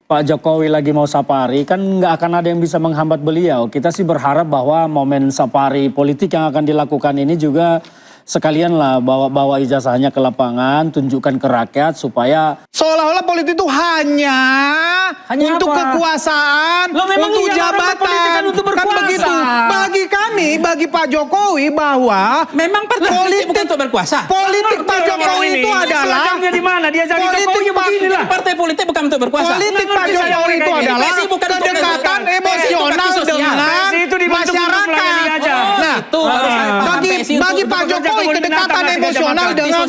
Pak Jokowi lagi mau safari, kan nggak akan ada yang bisa menghambat beliau. Kita sih berharap bahwa momen safari politik yang akan dilakukan ini juga sekalian lah bawa ijazahnya ke lapangan, tunjukkan ke rakyat supaya seolah-olah politik itu hanya untuk apa? kekuasaan, Loh, memang untuk iya, jabatan, kan untuk kan berkuasa. begitu. Bagi kami, bagi Pak Jokowi bahwa memang politik bukan untuk berkuasa. Politik Pak Jokowi itu adalah di mana? Dia jadi Jokowi beginilah. Partai politik bukan untuk berkuasa. Politik Pak Jokowi itu adalah kedekatan emosional dengan masyarakat. Nah, bagi Pak Jokowi kedekatan emosional dengan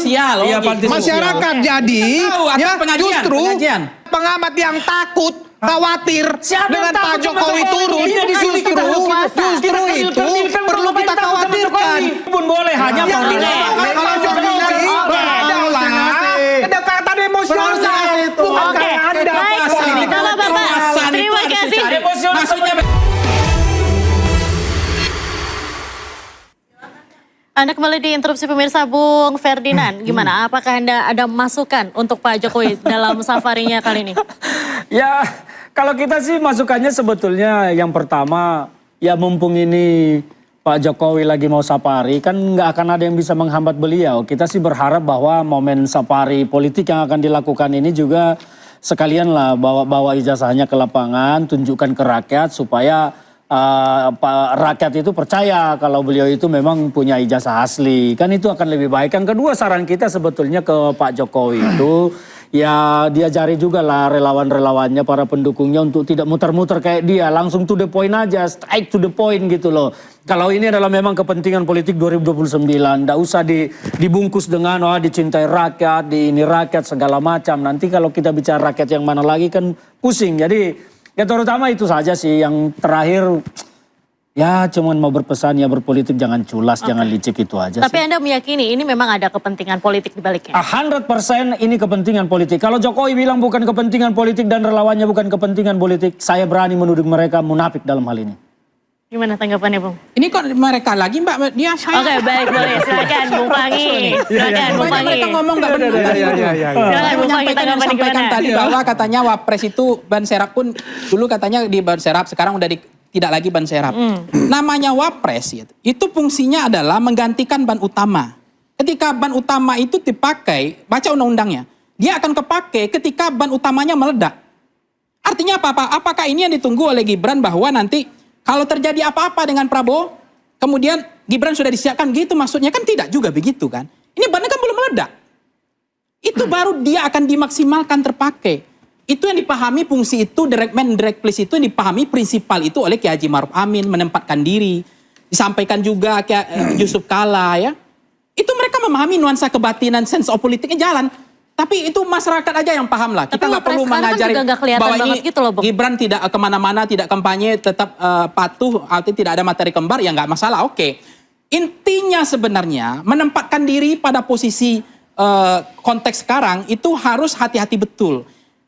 masyarakat. Jadi ya justru pengamat yang takut, khawatir dengan Pak Jokowi turun, justru itu perlu kita khawatirkan. Pun boleh hanya kalau Jokowi adalah kedekatan emosional, bukan kayak Anda. Kalau Bapak, terima kasih. Maksudnya Anda kembali di interupsi pemirsa. Bung Ferdinand, gimana? Apakah Anda ada masukan untuk Pak Jokowi dalam safarinya kali ini? Ya, kalau kita sih masukannya sebetulnya yang pertama, ya mumpung ini Pak Jokowi lagi mau safari, kan nggak akan ada yang bisa menghambat beliau. Kita sih berharap bahwa momen safari politik yang akan dilakukan ini juga sekalian lah bawa ijazahnya ke lapangan, tunjukkan ke rakyat supaya rakyat itu percaya kalau beliau itu memang punya ijazah asli. Kan itu akan lebih baik. Yang kedua, saran kita sebetulnya ke Pak Jokowi itu ya diajari juga lah relawan-relawannya, para pendukungnya untuk tidak muter-muter kayak dia, langsung to the point aja, straight to the point gitu loh. Kalau ini adalah memang kepentingan politik 2029, nggak usah dibungkus dengan dicintai rakyat, di ini rakyat segala macam. Nanti kalau kita bicara rakyat yang mana lagi kan pusing. Jadi ya terutama itu saja sih. Yang terakhir ya cuman mau berpesan ya berpolitik jangan culas, jangan licik, itu aja. Tapi Anda meyakini ini memang ada kepentingan politik di baliknya? 100% ini kepentingan politik. Kalau Jokowi bilang bukan kepentingan politik dan relawannya bukan kepentingan politik, saya berani menuduh mereka munafik dalam hal ini. Gimana tanggapannya, Bung? ini kok mereka lagi Mbak, dia saya. Oke, baik, boleh. Silakan Bung Pangi. Silakan Bung Pangi. Mereka ngomong nggak benar. Silakan Bung Pangi, tanggapan Sampaikan gimana? tadi bahwa katanya Wapres itu ban serap pun dulu katanya di ban serap, sekarang udah tidak lagi ban serap. Namanya Wapres itu fungsinya adalah menggantikan ban utama. Ketika ban utama itu dipakai, baca undang-undangnya, dia akan kepake ketika ban utamanya meledak. Artinya apa? Apakah ini yang ditunggu oleh Gibran bahwa nanti kalau terjadi apa-apa dengan Prabowo, kemudian Gibran sudah disiapkan gitu, maksudnya kan tidak juga begitu kan. Ini bannya kan belum meledak. Itu baru dia akan dimaksimalkan terpakai. Itu yang dipahami fungsi itu, direct man, direct place itu yang dipahami prinsipal itu oleh Kiai Haji Maruf Amin, menempatkan diri. Disampaikan juga Kiai Yusuf Kala ya. Itu mereka memahami nuansa kebatinan, sense of politiknya jalan. Tapi itu masyarakat aja yang paham lah. Kita nggak perlu mengajari bahwa ini gitu loh, Gibran tidak kemana-mana, tidak kampanye, tetap patuh, artinya tidak ada materi kembar, ya nggak masalah, oke. Intinya sebenarnya menempatkan diri pada posisi konteks sekarang itu harus hati-hati betul.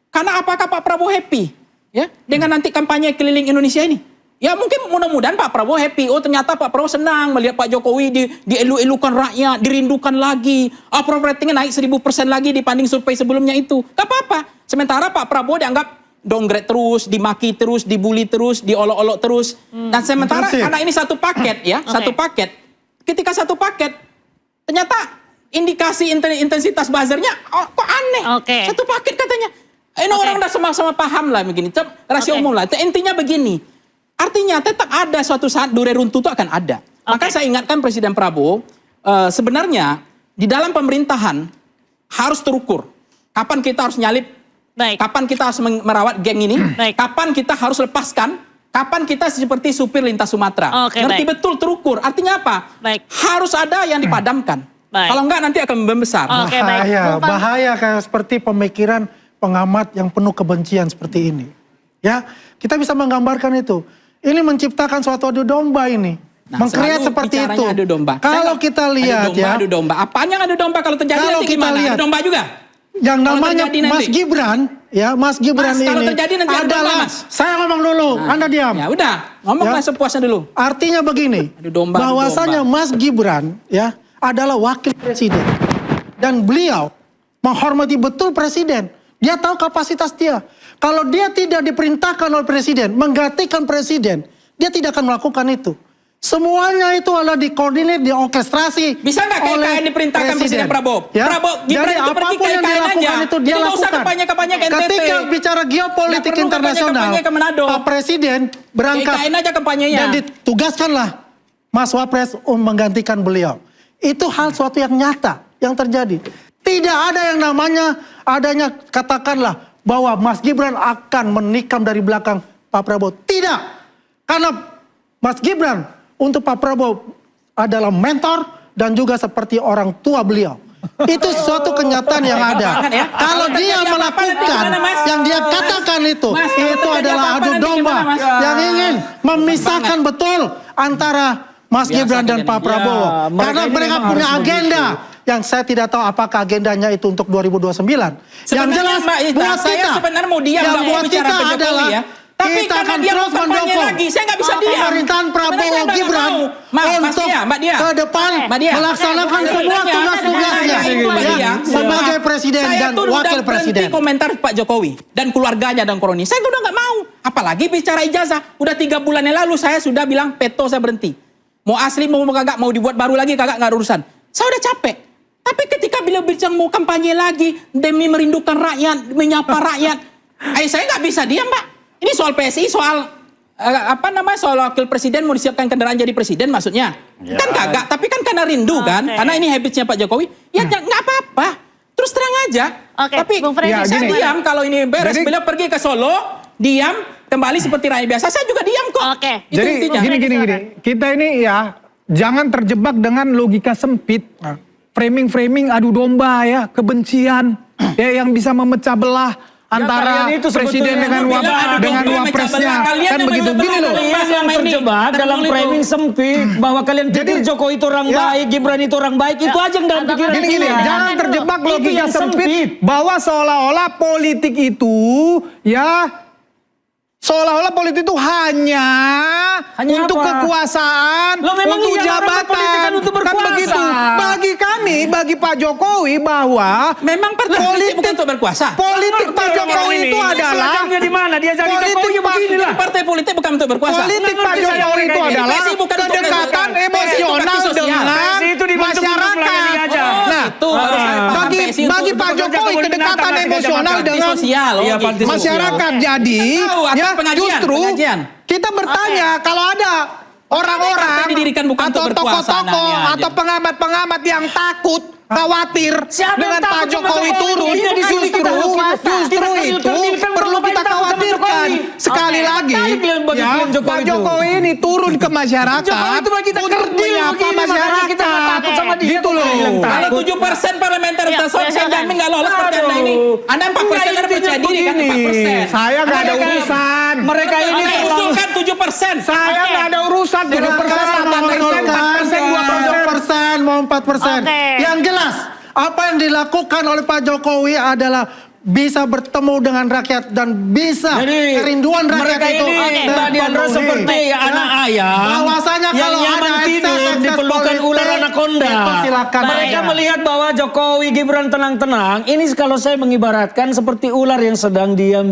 Karena apakah Pak Prabowo happy ya dengan nanti kampanye keliling Indonesia ini? Ya mungkin mudah-mudahan Pak Prabowo happy. Oh ternyata Pak Prabowo senang melihat Pak Jokowi dielu-elukan rakyat, dirindukan lagi. Approval ratingnya naik 1000% lagi dibanding survei sebelumnya itu. Gak apa-apa. Sementara Pak Prabowo dianggap downgrade terus, dimaki terus, dibully terus, diolok-olok terus. Dan sementara karena ini satu paket ya, satu paket. Ketika satu paket, ternyata indikasi intensitas buzzernya kok aneh. Satu paket katanya. Ini orang udah sama-sama paham lah begini. Rahasia umum lah. Intinya begini. Artinya tetap ada suatu saat dure runtuh itu akan ada. Maka saya ingatkan Presiden Prabowo, sebenarnya di dalam pemerintahan harus terukur. Kapan kita harus nyalip, kapan kita harus merawat geng ini, kapan kita harus lepaskan, kapan kita seperti supir lintas Sumatera. Ngerti betul terukur. Artinya apa? Harus ada yang dipadamkan. Kalau enggak nanti akan membesar. Bahaya kayak seperti pemikiran pengamat yang penuh kebencian seperti ini. Ya, kita bisa menggambarkan itu. Ini menciptakan suatu adu domba ini. Mengkreat seperti itu. Adu domba. Kalau kita lihat adu domba. Apaan yang adu domba kalau terjadi kalau nanti kita gimana? lihat, Adu domba juga? Yang namanya Mas Gibran, ya Mas Gibran ini kalau terjadi nanti adalah, saya ngomong dulu, Anda diam. Ya udah, ngomonglah sepuasnya dulu. Artinya begini, bahwasanya Mas Gibran ya adalah wakil presiden. Dan beliau menghormati betul presiden. Dia tahu kapasitas dia. Kalau dia tidak diperintahkan oleh presiden, menggantikan presiden, dia tidak akan melakukan itu. Semuanya itu adalah dikoordinir, diorkestrasi. Bisa nggak KKN diperintahkan Presiden Prabowo? Ya? Prabowo Gibran Jadi itu pergi apapun yang KKN dia lakukan aja. itu dia Jadi nggak usah lakukan. kampanye-kampanye ke NTT. Ketika bicara geopolitik Nggak perlu internasional, kampanye-kampanye ke Manado. Pak Presiden berangkat KKN aja kampanyenya. dan ditugaskanlah Mas Wapres menggantikan beliau. Itu hal suatu yang nyata yang terjadi. Tidak ada yang namanya adanya katakanlah bahwa Mas Gibran akan menikam dari belakang Pak Prabowo. Tidak. Karena Mas Gibran untuk Pak Prabowo adalah mentor dan juga seperti orang tua beliau. Itu suatu kenyataan yang ada. Ya. Kalau dia melakukan yang dia katakan itu adalah adu domba yang ingin memisahkan betul antara Mas Gibran dan Pak Prabowo. Karena mereka punya agenda yang saya tidak tahu apakah agendanya itu untuk 2029. Yang jelas buat saya kita, sebenarnya mau diam, yang nggak mau buat bicara kita Pak Jokowi adalah ya. Tapi kita karena akan dia terus mau kampanye mendukung lagi, saya nggak bisa diam. pemerintahan Prabowo Sebenarnya saya Gibran nggak mau. Mas untuk Dia, Mbak Dia. ke depan Mbak Dia. melaksanakan semua Sebenarnya, tugas-tugasnya Mbak Dia, ya, sebagai presiden saya dan tuh wakil udah presiden. berhenti komentar Pak Jokowi dan keluarganya dan Koroni. Saya udah nggak mau. Apalagi bicara ijazah. Udah 3 bulan yang lalu saya sudah bilang peto saya berhenti. Mau asli mau kagak, mau dibuat baru lagi kagak, nggak urusan. Saya udah capek. Tapi ketika beliau bilang mau kampanye lagi demi merindukan rakyat, menyapa rakyat, saya nggak bisa diam, Pak. Ini soal PSI, soal soal wakil presiden mau disiapkan kendaraan jadi presiden maksudnya. Ya. Kan kagak, tapi kan karena rindu kan, karena ini habitsnya Pak Jokowi. Ya nggak apa-apa, terus terang aja. Tapi Bung Freddy, saya diam kalau ini beres. Jadi, beliau pergi ke Solo, diam, kembali seperti rakyat biasa. Saya juga diam kok. Itu Jadi intinya. gini. Kita ini ya jangan terjebak dengan logika sempit. Framing adu domba ya, kebencian ya yang bisa memecah belah antara kalian itu presiden sebetulnya dengan wapresnya. Kan begitu gini loh. Kalian yang terjebak dalam framing sempit bahwa kalian pikir Jokowi itu orang baik, Gibran itu orang baik, itu aja yang dalam pikiran Gini, kalian. jangan terjebak Itu logika yang sempit bahwa seolah-olah politik itu hanya untuk apa? kekuasaan, Loh, memang untuk iya, orang berpolitik kan jabatan. untuk Kan berkuasa. begitu. Bagi kami, bagi Pak Jokowi bahwa Memang politik bukan untuk berkuasa. politik Pak Jokowi itu adalah Seragamnya di mana? Dia jadi politik Jokowi Pak- beginilah. Partai politik bukan untuk berkuasa. politik Pak ngerti saya Jokowi mereka itu ini. adalah PSI bukan untuk kedekatan PSI emosional itu bakti sosial. dengan PSI itu dibentuk untuk masyarakat. melayani aja. Nah, itu harus paham bagi PSI untuk bagi Pak bekerja Jokowi kebun kedekatan binatang, emosional tidak dengan sosial. Iya, gitu. partai sosial. masyarakat. Jadi Tahu, atas ya pengajian, justru pengajian. kita bertanya kalau ada orang-orang Partai didirikan bukan atau untuk berkuasa, tokoh-tokoh anaknya aja. atau pengamat-pengamat yang takut khawatir Siapa yang dengan Pak takut sama Jokowi Jokowi? turun, Ini di sini kita berkuasa. justru Kita itu kerdil-kerdilkan perlu berapa kita yang takut sama khawatirkan. Jokowi? Sekali lagi, Kali kalian bagi ya, klaim Jokowi Pak itu. Jokowi ini turun ke masyarakat Jokowi itu bagi kita untuk kerdil menyapa begini, makanya masyarakat. kita nggak takut sama dia, Gitu kok loh. bilang takut. Kalau 7% parlementer Ya, threshold, saya silakan. jamin nggak lolos partai Anda ini. Anda 4% Enggak, Anda percaya intinya diri kan begini. 4%. Saya nggak ada Mereka- urusan. Mereka ini Anda terlalu- usulkan 7%. Saya nggak ada urusan 7%, 4%, mau 4%. Oke. Yang jelas, apa yang dilakukan oleh Pak Jokowi adalah bisa bertemu dengan rakyat dan bisa Jadi kerinduan rakyat mereka itu ini Mbak Diandra terpenuhi. seperti anak ayam Bahwasanya yang kalau nyaman ada tidur ekses di pelukan politik, ular anaconda. itu silakan Mereka aja. melihat bahwa Jokowi Gibran tenang-tenang. Ini kalau saya mengibaratkan seperti ular yang sedang diam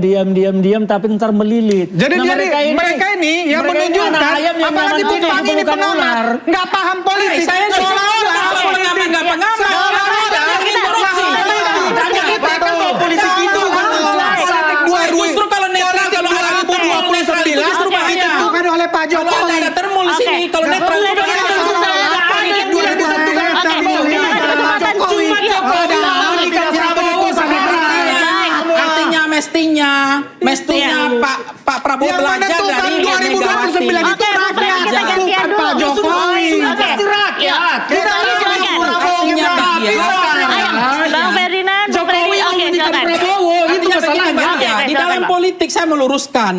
tapi ntar melilit. Jadi mereka ini yang mereka ini menunjukkan anak ayam yang apalagi nyaman tidur Bang di ini pelukan pengamat ular. nggak paham politik. Saya Seolah-olah kalau pengamat nggak pengamat. Politik itu Justru kalau netral, kalau ada lampu 29, justru bahaya. ditentukan oleh Pak Kalau Jokowi. ada termul di sini, kalau netral itu bahaya. Artinya mestinya Pak Prabowo Yang belajar menentukan dari 2029 itu Oke, rakyat, kita gantian bukan dulu. Pak Jokowi. Oke. rakyat. Kita harus Silakan. Prabowo Artinya Gibran. Ayo, Bang Ferdinand, Bung Freddy, oke, silakan. Prabowo itu Artinya begini, masalahnya. Mbak Oke, Dia, di silakan, dalam Pak. politik saya meluruskan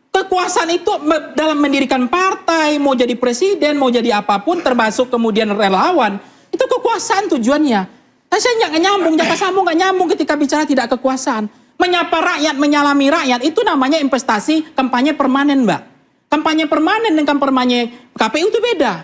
kekuasaan itu dalam mendirikan partai, mau jadi presiden, mau jadi apapun, termasuk kemudian relawan, itu kekuasaan tujuannya. Tapi saya nggak nyambung, jaka sambung nggak nyambung ketika bicara tidak kekuasaan. Menyapa rakyat, menyalami rakyat, itu namanya investasi kampanye permanen, Mbak. Kampanye permanen dengan kampanye KPU itu beda.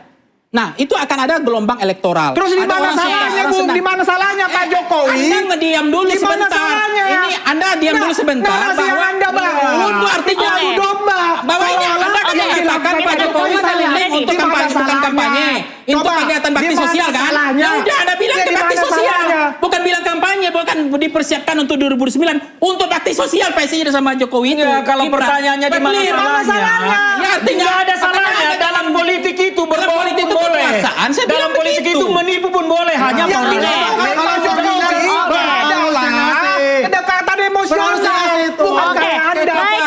Nah, itu akan ada gelombang elektoral. Terus di Ada mana orang suka, salahnya, orang Bung? senang. Di mana salahnya Pak Jokowi? Anda ngediam dulu Di mana sebentar. salahnya? Ini Anda diam dulu sebentar. Narasi yang Anda bangun itu artinya adu domba. bahwa ini Anda kan mengatakan Pak Jokowi keliling untuk kampanye, bukan kampanye. Itu kegiatan bakti sosial kan? Ya udah Anda bilang ke bakti sosial. Bukan bilang kampanye, bukan dipersiapkan untuk 2009. Untuk bakti sosial PSI sama Jokowi itu. Ya, kalau Gibran. pertanyaannya di mana Betul. salahnya? Ya artinya Nggak ada salahnya dalam politik itu berbohong politik pun itu boleh. kekuasaan, saya Dalam bilang politik begitu. itu menipu pun boleh. Hanya Yang perlu- dilakukan Pak Jokowi adalah kedekatan emosional. Bukan Oke, kayak Anda. baik.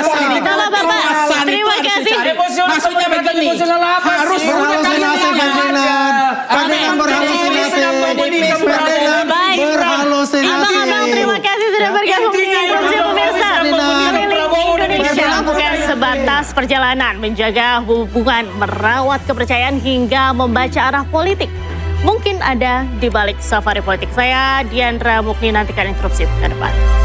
Kalau Bapak, Kekuasaan terima itu harus kasih. dicari. Emosional Maksudnya kedekatan begini, emosional apa harus sih? Berhalusinasi Ferdinand. Ferdinand berhalusinasi. Ferdinand Baik. berhalusinasi. Abang-abang, terima kasih sudah bergabung di Interupsi Pemirsa. Keliling Indonesia bukan sebatas perjalanan, menjaga hubungan, merawat kepercayaan hingga membaca arah politik. Mungkin ada di balik safari politik. Saya Diandra Mukni, nantikan Interupsi ke depan.